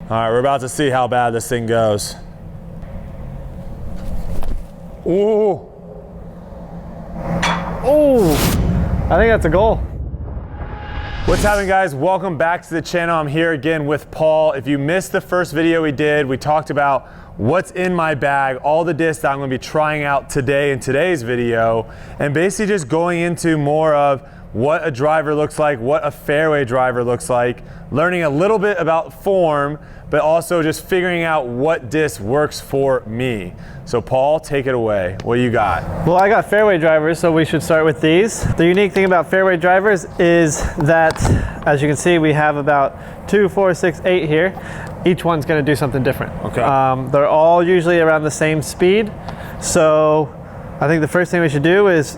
All right, we're about to see how bad this thing goes. Ooh. Ooh. I think that's a goal. What's happening, guys? Welcome back to the channel. I'm here again with Paul. If you missed the first video we did, we talked about what's in my bag, all the discs that I'm going to be trying out today in today's video, and basically just going into more of what a driver looks like, what a fairway driver looks like, learning a little bit about form, but also just figuring out what disc works for me. So Paul, take it away. What do you got? Well, I got fairway drivers, so we should start with these. The unique thing about fairway drivers is that, as you can see, we have about 2, 4, 6, 8 here. Each one's going to do something different. Okay. They're all usually around the same speed. So I think the first thing we should do is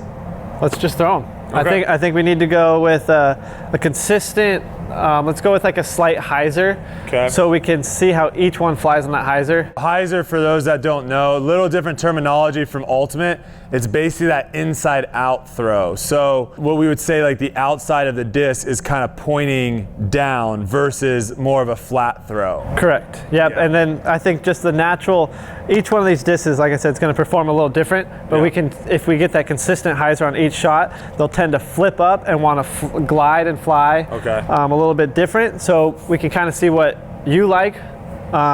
let's just throw them. Okay. I think we need to go with a consistent, let's go with like a slight hyzer, okay, so we can see how each one flies on that hyzer. Hyzer, for those that don't know, a little different terminology from Ultimate. It's basically that inside out throw. So what we would say, like the outside of the disc is kind of pointing down versus more of a flat throw. Correct. Yep. Yeah. And then I think just the natural, each one of these discs, like I said, it's going to perform a little different, but yeah, we can, if we get that consistent hyzer on each shot, they'll tend to flip up and want to glide and fly, okay, a little bit different. So we can kind of see what you like,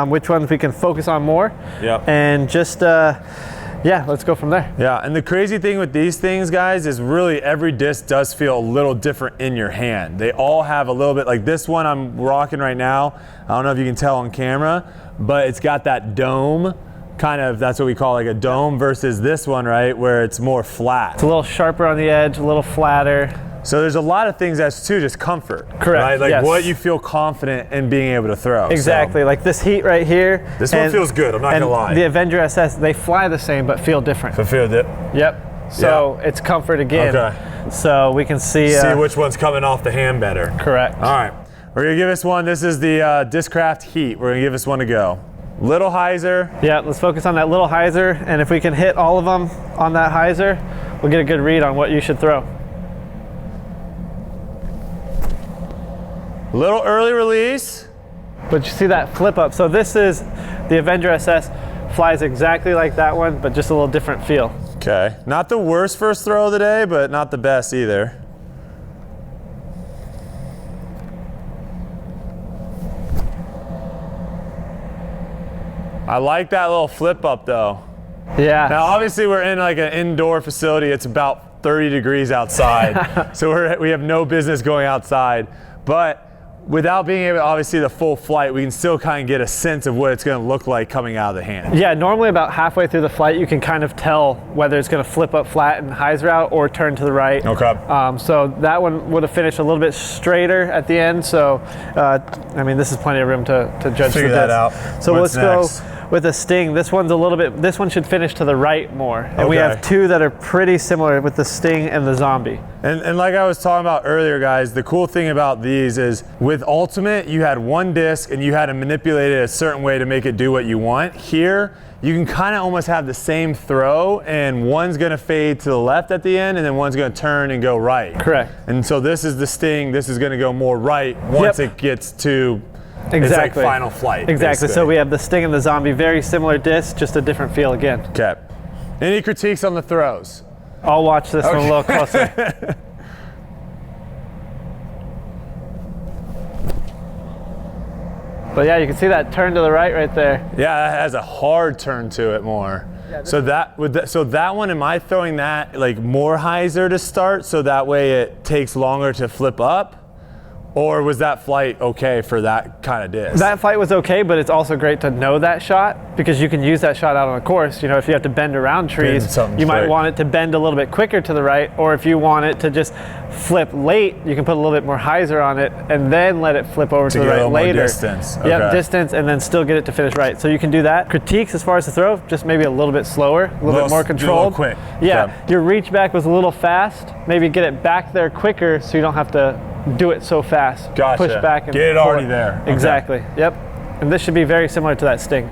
which ones we can focus on more. Yep. And just, yeah, let's go from there. Yeah, and the crazy thing with these things, guys, is really every disc does feel a little different in your hand. They all have a little bit, like this one I'm rocking right now, I don't know if you can tell on camera, but it's got that dome, kind of, that's what we call like a dome, versus this one, right, where it's more flat. It's a little sharper on the edge, a little flatter. So there's a lot of things that's too just comfort. Correct. Right? Like yes, what you feel confident in being able to throw. Exactly. So, like this heat right here. this one feels good, I'm not gonna lie. The Avenger SS, they fly the same but feel different. Feel it? Yep. So it's comfort again. Okay. So we can see which one's coming off the hand better. Correct. All right. We're gonna give this one, this is the Discraft Heat. We're gonna give this one a go. Little hyzer. Yeah, let's focus on that little hyzer, and if we can hit all of them on that hyzer, we'll get a good read on what you should throw. Little early release. But you see that flip up. So this is the Avenger SS, flies exactly like that one, but just a little different feel. Okay, not the worst first throw of the day, but not the best either. I like that little flip up though. Yeah. Now obviously we're in like an indoor facility. It's about 30 degrees outside. So we have no business going outside. But without being able to obviously the full flight, we can still kind of get a sense of what it's going to look like coming out of the hand. Yeah, normally about halfway through the flight, you can kind of tell whether it's going to flip up flat and hyzer out or turn to the right. Okay. So that one would have finished a little bit straighter at the end. So, I mean, this is plenty of room to judge Figure that out. So What's let's next? go with a Sting. This one's a little bit, this one should finish to the right more. And we Okay. have two that are pretty similar with the Sting and the Zombie. And like I was talking about earlier, guys, the cool thing about these is with Ultimate, you had one disc and you had to manipulate it a certain way to make it do what you want. Here, you can kind of almost have the same throw, and one's going to fade to the left at the end, and then one's going to turn and go right. Correct. And so this is the Sting. This is going to go more right once it gets to it's like final flight. Exactly. Basically. So we have the Sting and the Zombie, very similar discs, just a different feel again. Okay. Any critiques on the throws? I'll watch this one a little closer. But yeah, you can see that turn to the right there. Yeah, that has a hard turn to it more. Yeah, so that one, am I throwing that like more hyzer to start so that way it takes longer to flip up? Or was that flight okay for that kind of disc? That flight was okay, but it's also great to know that shot because you can use that shot out on a course. You know, if you have to bend around trees, you might want it to bend a little bit quicker to the right, or if you want it to just flip late, you can put a little bit more hyzer on it and then let it flip over to the right later. More distance. Okay. Yep, distance, and then still get it to finish right. So you can do that. Critiques as far as the throw, just maybe a little bit slower, a little bit more controlled. A little quick. Yeah, okay. Your reach back was a little fast. Maybe get it back there quicker so you don't have to do it so fast. Gotcha. Push back and get it already there. Exactly. Okay. Yep. And this should be very similar to that Sting.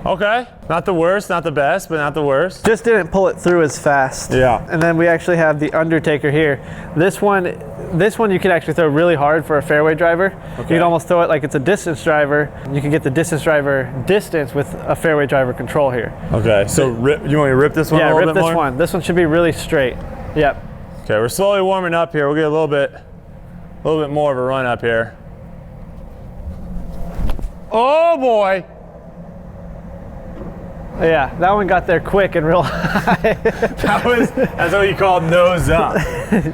Okay, not the worst, not the best, but not the worst. Just didn't pull it through as fast. Yeah. And then we actually have the Undertaker here. This one you can actually throw really hard for a fairway driver. Okay. You can almost throw it like it's a distance driver. You can get the distance driver distance with a fairway driver control here. Okay, so you want me to rip this one a little bit more? Yeah, rip this one. This one should be really straight. Yep. Okay, we're slowly warming up here. We'll get a little bit more of a run up here. Oh boy! Yeah, that one got there quick and real high. That's what you call nose up.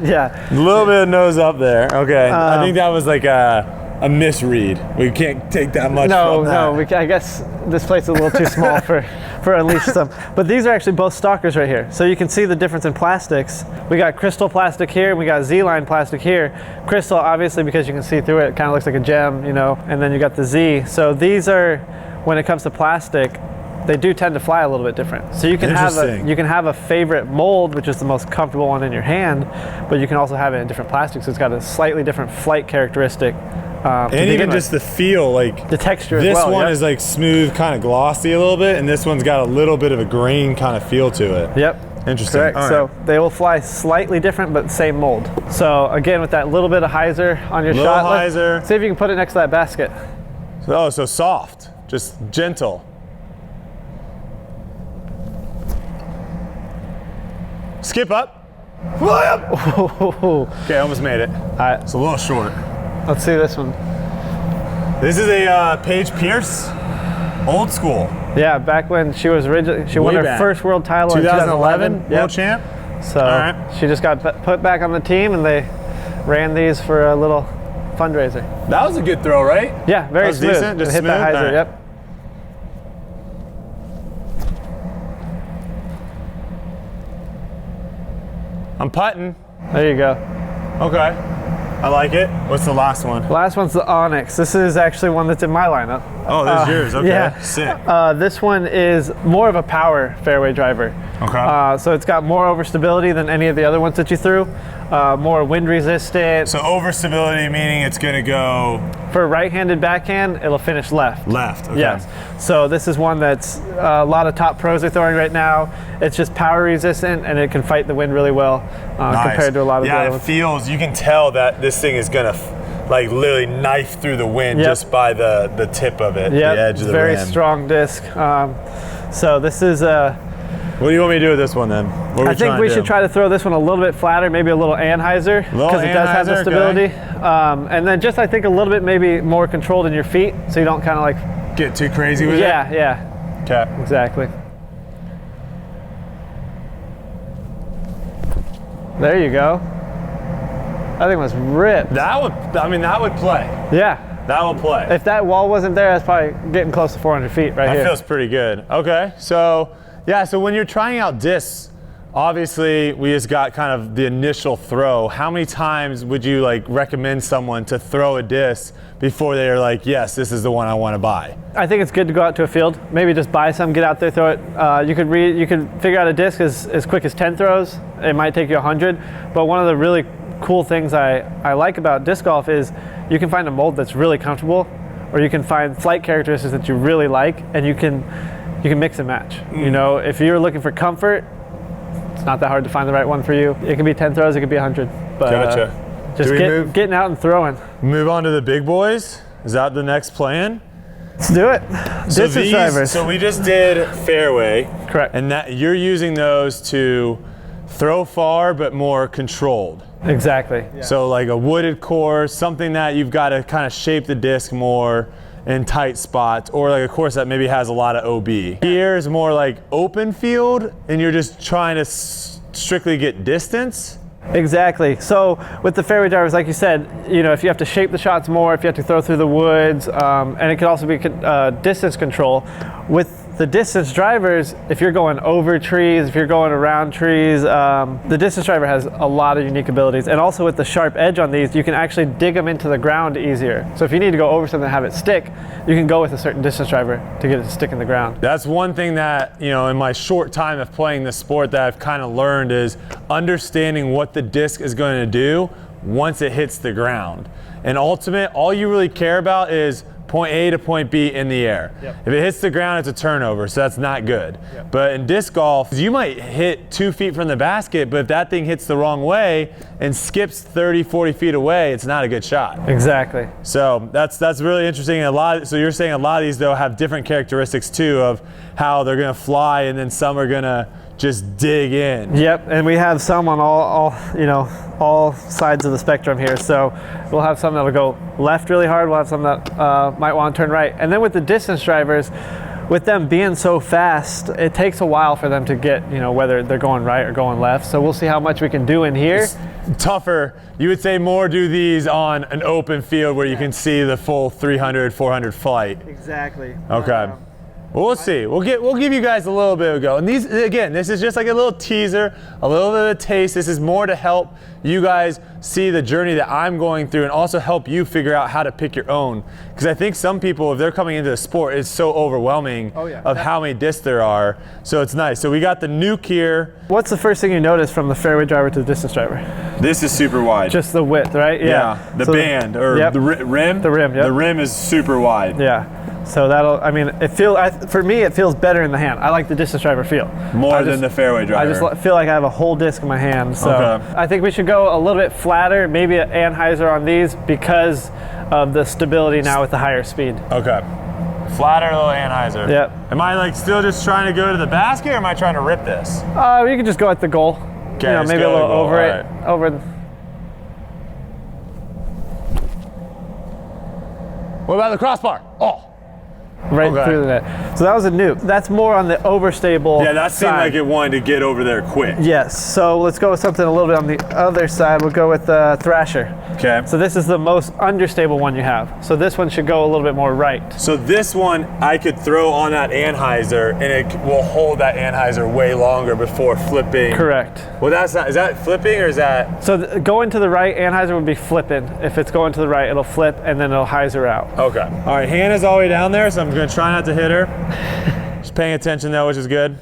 Yeah. A little bit of nose up there. Okay, I think that was like a misread. We can't take that much from that. No, I guess this plate's a little too small for Unleash some. But these are actually both stalkers right here. So you can see the difference in plastics. We got crystal plastic here, and we got Z-line plastic here. Crystal, obviously, because you can see through it kind of looks like a gem, you know, and then you got the Z. So these are, when it comes to plastic, they do tend to fly a little bit different. So you can have a favorite mold, which is the most comfortable one in your hand, but you can also have it in different plastics. So it's got a slightly different flight characteristic. And even just the feel, like the texture this as well. This one is like smooth, kind of glossy a little bit, and this one's got a little bit of a grain kind of feel to it. Yep. Interesting. Correct. Right. So they will fly slightly different, but same mold. So again, with that little bit of hyzer on your shot, let's see if you can put it next to that basket. Oh, so soft, just gentle. Skip up. Okay, almost made it. All right. It's a little short. Let's see this one. This is a Paige Pierce, old school. Yeah, back when she was she won her first world title in 2011. World champ. So she just got put back on the team, and they ran these for a little fundraiser. That was a good throw, right? Yeah, very smooth. Decent, just hit smooth. that hyzer. Right. Yep. I'm putting. There you go. Okay. I like it. What's the last one? Last one's the Onyx. This is actually one that's in my lineup. Oh, this is yours. Okay. Yeah. Sick. This one is more of a power fairway driver. Okay. So it's got more overstability than any of the other ones that you threw. More wind resistant. So overstability meaning it's going to go... For right-handed backhand, it'll finish left. Left, okay. Yes. So this is one that's a lot of top pros are throwing right now. It's just power resistant, and it can fight the wind really well compared to a lot of the other ones. Yeah, it feels, you can tell that this thing is going to like literally knife through the wind just by the tip of it, the edge of the rim. Very strong disc. So this is what do you want me to do with this one then? I think we should try to throw this one a little bit flatter, maybe a little Anheuser, because it does have the stability. Okay. And then just I think a little bit maybe more controlled in your feet, so you don't kind of like get too crazy with it. Yeah. Okay. Exactly. There you go. That thing was ripped. That would play. Yeah. That will play. If that wall wasn't there, that's probably getting close to 400 feet right here. That feels pretty good. Okay, so yeah, so when you're trying out discs, obviously we just got kind of the initial throw. How many times would you like recommend someone to throw a disc before they're like, yes, this is the one I want to buy? I think it's good to go out to a field. Maybe just buy some, get out there, throw it. You could figure out a disc as quick as 10 throws. It might take you 100, but one of the really cool things I like about disc golf is you can find a mold that's really comfortable, or you can find flight characteristics that you really like, and you can mix and match. You know, if you're looking for comfort, it's not that hard to find the right one for you. It can be 10 throws, it could be 100. But gotcha. Just getting out and throwing. Move on to the big boys. Is that the next plan? Let's do it. Distance drivers. So we just did fairway. Correct. And that you're using those to throw far but more controlled. Exactly. Yeah. So like a wooded course, something that you've got to kind of shape the disc more in tight spots, or like a course that maybe has a lot of OB. Here is more like open field, and you're just trying to strictly get distance. Exactly. So with the fairway drivers, like you said, you know, if you have to shape the shots more, if you have to throw through the woods, and it could also be distance control. With the distance drivers, if you're going over trees, if you're going around trees, the distance driver has a lot of unique abilities. And also with the sharp edge on these, you can actually dig them into the ground easier. So if you need to go over something and have it stick, you can go with a certain distance driver to get it to stick in the ground. That's one thing that, you know, in my short time of playing this sport that I've kind of learned is understanding what the disc is going to do once it hits the ground. And ultimate, all you really care about is point A to point B in the air. Yep. If it hits the ground, it's a turnover, so that's not good. Yep. But in disc golf, you might hit 2 feet from the basket, but if that thing hits the wrong way and skips 30, 40 feet away, it's not a good shot. Exactly. So that's really interesting. So you're saying a lot of these though have different characteristics too of how they're gonna fly, and then some are gonna just dig in. Yep, and we have some on all sides of the spectrum here. So we'll have some that'll go left really hard. We'll have some that might want to turn right. And then with the distance drivers, with them being so fast, it takes a while for them to get, whether they're going right or going left. So we'll see how much we can do in here. It's tougher. You would say more do these on an open field where you can see the full 300, 400 flight. Exactly. Okay. Well, we'll see. We'll give you guys a little bit of a go. And these, again, this is just like a little teaser, a little bit of a taste. This is more to help you guys see the journey that I'm going through and also help you figure out how to pick your own. Because I think some people, if they're coming into the sport, it's so overwhelming of how many discs there are. So it's nice. So we got the nuke here. What's the first thing you notice from the fairway driver to the distance driver? This is super wide. Just the width, right? Yeah. The band, or the rim? The rim, yep. The rim is super wide. Yeah. So for me, it feels better in the hand. I like the distance driver feel. More than the fairway driver. I just feel like I have a whole disc in my hand. So I think we should go a little bit flatter, maybe an Anheuser on these because of the stability now with the higher speed. Okay. Flatter little Anheuser. Yep. Am I still just trying to go to the basket, or am I trying to rip this? You can just go at the goal. Okay, maybe a little over it. Right. Over. What about the crossbar? Oh. Right through the net. So that was a nuke. That's more on the overstable side. Yeah, that seemed like it wanted to get over there quick. Yes, so let's go with something a little bit on the other side. We'll go with Thrasher. Okay. So this is the most understable one you have. So this one should go a little bit more right. So this one I could throw on that Anheuser and it will hold that Anheuser way longer before flipping. Correct. Well, that's not, is that flipping or is that? So going to the right, Anheuser would be flipping. If it's going to the right, it'll flip and then it'll hyzer out. Okay. All right, Hannah's all the way down there, so I'm gonna try not to hit her. Just paying attention though, which is good.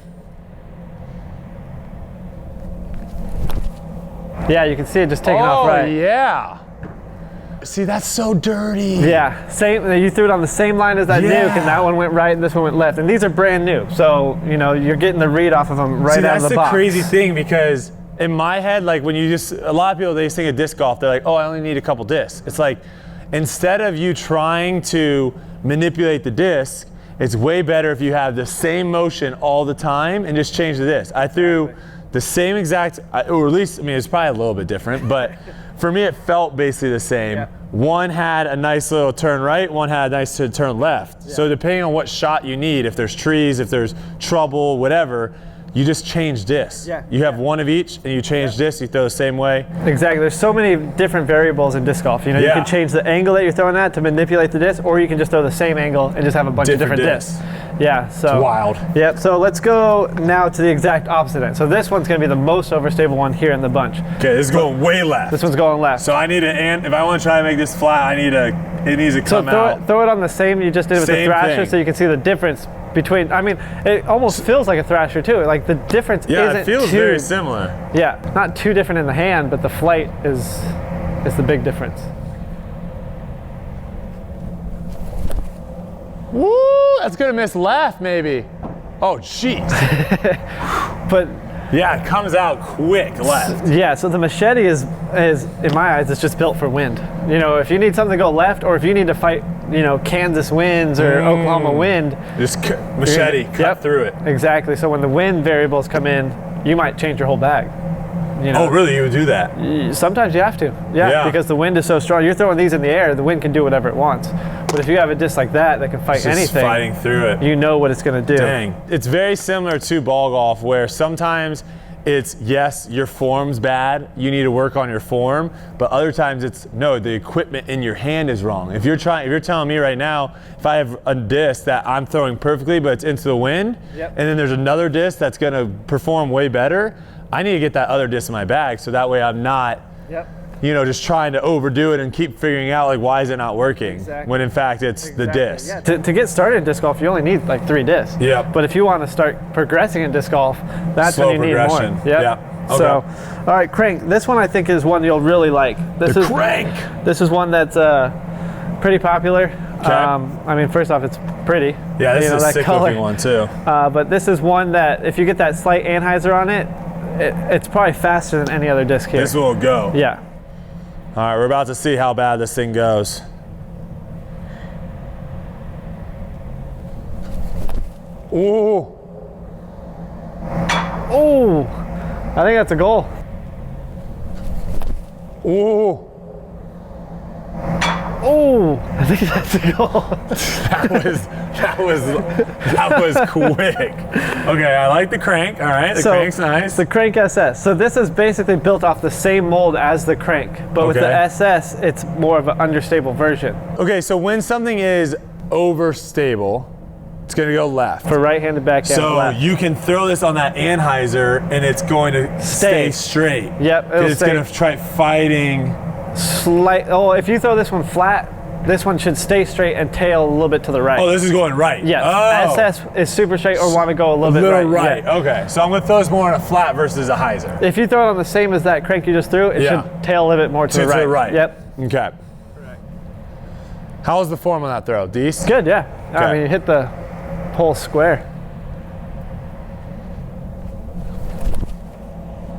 Yeah, you can see it just taking off right. Oh yeah. See, that's so dirty. Yeah, same. You threw it on the same line as that nuke, and that one went right, and this one went left. And these are brand new, so you're getting the read off of them right out of the box. That's the crazy thing, because in my head, like when a lot of people, they think of disc golf, they're like, oh, I only need a couple discs. It's like, instead of you trying to manipulate the disc, it's way better if you have the same motion all the time and just change the disc. I threw the same exact, or at least, it's probably a little bit different, but for me it felt basically the same. Yeah. One had a nice little turn right, one had a nice turn left. Yeah. So depending on what shot you need, if there's trees, if there's trouble, whatever, you just change discs. Yeah. You have one of each and you change discs, you throw the same way. Exactly, there's so many different variables in disc golf. You can change the angle that you're throwing at to manipulate the disc, or you can just throw the same angle and just have a bunch of different discs. Yeah, so. It's wild. Yep, so let's go now to the exact opposite end. So this one's gonna be the most overstable one here in the bunch. Okay, this is going way left. This one's going left. So I need if I want to try to make this flat, it needs to come out. Throw it on the same you just did with the Thrasher, so you can see the difference between, it almost feels like a Thrasher too. Like the difference isn't it feels very similar. Yeah, not too different in the hand, but the flight is the big difference. Woo, that's gonna miss left maybe. Oh, jeez. But yeah, it comes out quick left. Yeah, so the machete is in my eyes, it's just built for wind. If you need something to go left, or if you need to fight, Kansas winds or Oklahoma wind, just machete, cut through it. Exactly. So when the wind variables come in, you might change your whole bag. Oh, really? You would do that? Sometimes you have to. Yeah, because the wind is so strong. You're throwing these in the air, the wind can do whatever it wants. But if you have a disc like that can fight anything, just fighting through it, you know what it's going to do. Dang. It's very similar to ball golf, where sometimes it's, yes, your form's bad, you need to work on your form, but other times it's, no, the equipment in your hand is wrong. If you're telling me right now, if I have a disc that I'm throwing perfectly, but it's into the wind, and then there's another disc that's gonna perform way better, I need to get that other disc in my bag, so that way I'm not, just trying to overdo it and keep figuring out, like, why is it not working? Exactly. When in fact it's the disc. Yeah. To get started in disc golf, you only need like 3 discs. Yeah. But if you want to start progressing in disc golf, that's when you need more. Yep. Yeah. Okay. So, all right, Crank. This one I think is one you'll really like. This is Crank. This is one that's pretty popular. Okay. I mean, first off, it's pretty. Yeah, this is a sick looking one too. But this is one that if you get that slight anhyzer on it, it's probably faster than any other disc here. This will go. Yeah. All right, we're about to see how bad this thing goes. Ooh. Ooh. I think that's a goal. Ooh. Oh, I think that's a goal. that was quick. Okay, I like the crank. All right, the crank's nice. The crank SS. So this is basically built off the same mold as the crank, but with the SS, it's more of an understable version. Okay, so when something is overstable, it's going to go left. For right-handed backhand left. So you can throw this on that anhyzer and it's going to stay straight. Yep. It's going to try fighting. If you throw this one flat, this one should stay straight and tail a little bit to the right. Oh, this is going right. Yes. Oh. SS is super straight or want to go a little bit right. Yeah. Okay, so I'm going to throw this more on a flat versus a hyzer. If you throw it on the same as that crank you just threw, it should tail a little bit more to the right. To the right. Yep. Okay. How was the form on that throw? Decent? Good, yeah. Okay. I mean, you hit the pole square.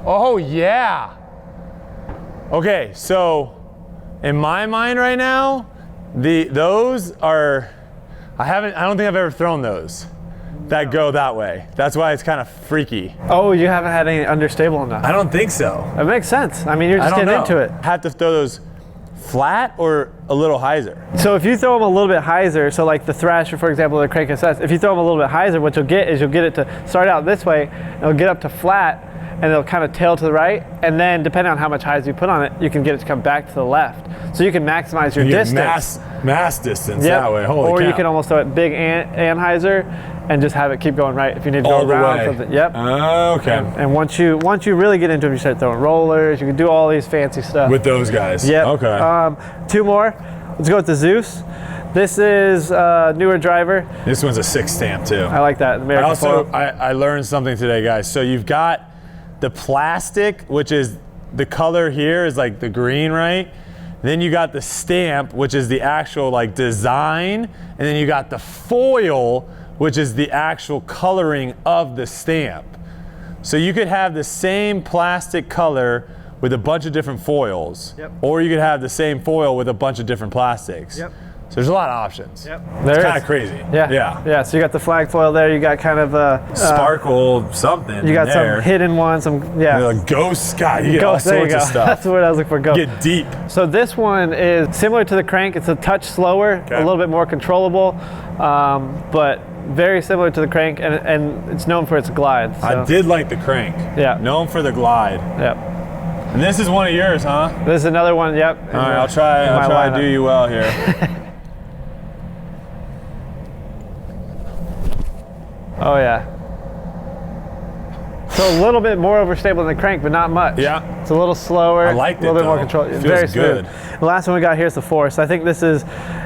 Oh, yeah. Okay, so in my mind right now, those are, I don't think I've ever thrown those that go that way. That's why it's kind of freaky. Oh, you haven't had any understable enough? I don't think so. That makes sense. I mean, you're just getting into it. Have to throw those flat or a little hyzer? So if you throw them a little bit hyzer, so like the Thrasher, for example, the Crank SS, if you throw them a little bit hyzer, what you'll get is you'll get it to start out this way, it'll get up to flat, and it'll kind of tail to the right, and then depending on how much hyzer you put on it, you can get it to come back to the left. So you can maximize your distance. Mass distance that way, holy Or cow. you can almost throw it big anhyzer and just have it keep going right if you need to go around something. Yep. Okay. And once you really get into them, you start throwing rollers, you can do all these fancy stuff. With those guys? Yep. Okay. Two more. Let's go with the Zeus. This is a newer driver. This one's a 6 stamp too. I like that. I learned something today, guys. So you've got the plastic, which is the color here is like the green, right? Then you got the stamp, which is the actual like design, and then you got the foil, which is the actual coloring of the stamp. So you could have the same plastic color with a bunch of different foils, or you could have the same foil with a bunch of different plastics. Yep. So there's a lot of options. Yep. It's kind of crazy. Yeah. So you got the flag foil there. You got kind of a sparkle something. You got some hidden ones. Ghost. God, you get all sorts of stuff. That's the word I was looking for. Ghost. Get deep. So this one is similar to the Crank. It's a touch slower, a little bit more controllable, but very similar to the Crank, and it's known for its glide. So. I did like the Crank. Yeah. Known for the glide. Yep. And this is one of yours, huh? This is another one. Yep. All right, I'll try to do you well here. Oh yeah. So a little bit more overstable than the Crank, but not much. Yeah. It's a little slower. I liked it, a little bit more control. It very feels good. Smooth. The last one we got here is the Force. I think this is,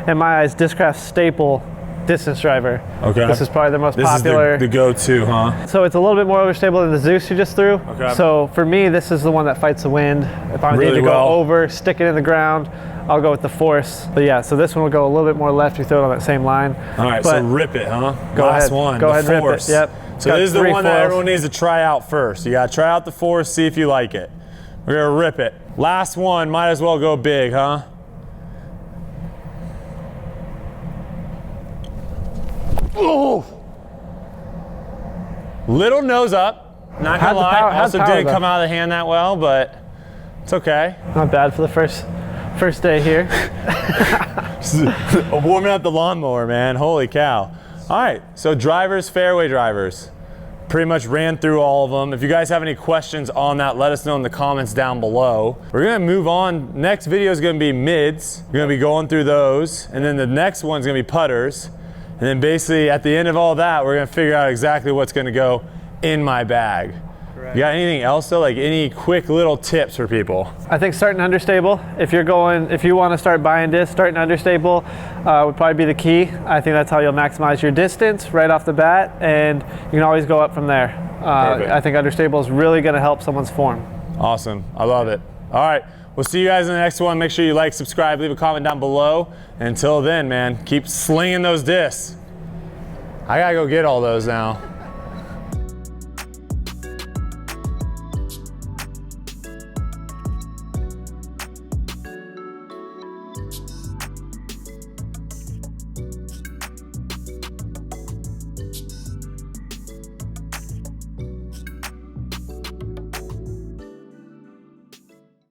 in my eyes, Discraft's staple distance driver. Okay. This is probably the most popular. This is the go-to, huh? So it's a little bit more overstable than the Zeus you just threw. Okay. So for me, this is the one that fights the wind. If I need to go over, stick it in the ground, I'll go with the Force. But yeah, so this one will go a little bit more left. You throw it on that same line. All right, so rip it, huh? Last one. Go ahead and rip it. Yep. So this is the one that everyone needs to try out first. You gotta try out the Force, see if you like it. We're gonna rip it. Last one, might as well go big, huh? Ooh. Little nose up, not gonna lie. Also didn't come out of the hand that well, but it's okay. Not bad for the first day here. Warming up the lawnmower, man. Holy cow. All right, so drivers, fairway drivers. Pretty much ran through all of them. If you guys have any questions on that, let us know in the comments down below. We're gonna move on. Next video is gonna be mids. We're gonna be going through those. And then the next one's gonna be putters. And then basically at the end of all that, we're gonna figure out exactly what's gonna go in my bag. Correct. You got anything else though? Like any quick little tips for people? I think starting understable. If you want to start buying discs, starting understable would probably be the key. I think that's how you'll maximize your distance right off the bat, and you can always go up from there. I think understable is really gonna help someone's form. Awesome, I love it. All right. We'll see you guys in the next one. Make sure you like, subscribe, leave a comment down below. And until then, man, keep slinging those discs. I gotta go get all those now.